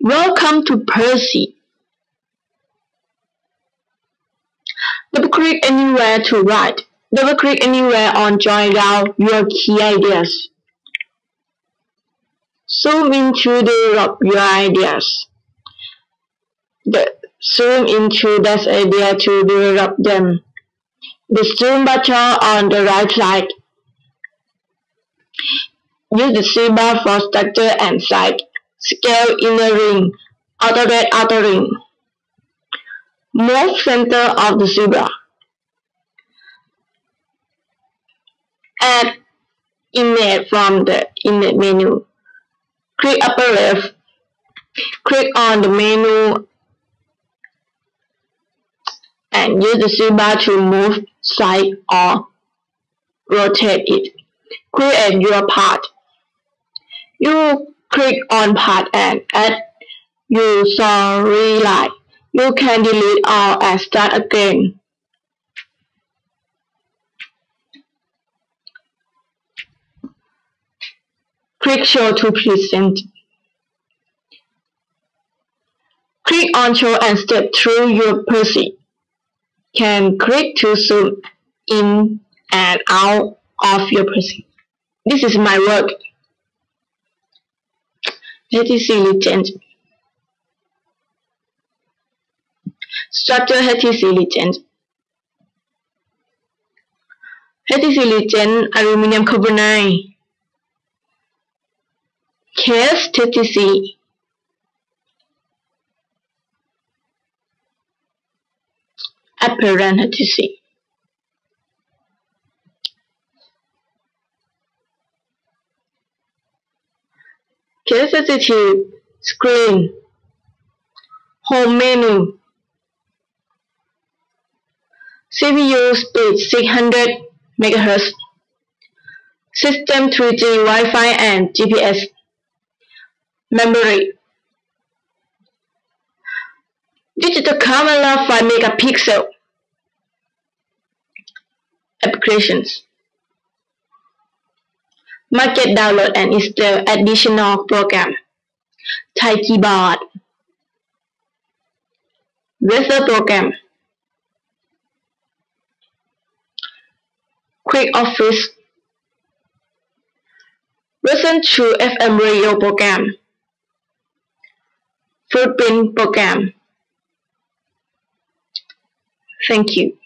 Welcome to Percy. Double-click anywhere to write. Double-click anywhere on Join down your key ideas. Zoom in to develop your ideas. Zoom into that idea to develop them. The zoom button on the right side. Use the C bar for structure and size. Scale inner ring. Alternate outer ring. Move center of the zebra. Add image from the image menu. Click upper left. Click on the menu and use the C bar to move, slide, or rotate it. Create your part. You click on part and add user line. You can delete all and start again. Click Show to present. Click on Show and step through your Percy. Can click to zoom in and out of your Percy. This is my work. HTC Legend. Structure HTC Legend. HTC Legend Aluminum Carbonate. Case HTC. Apparent HTC. Case HTC screen. Home menu. CPU speed 600 MHz. System 3G Wi-Fi and GPS. Memory. Digital camera 5 megapixel. Applications. Market download and install additional program. Thai keyboard. Weather program. Quick Office. Listen to FM radio program. Footprint program. Thank you.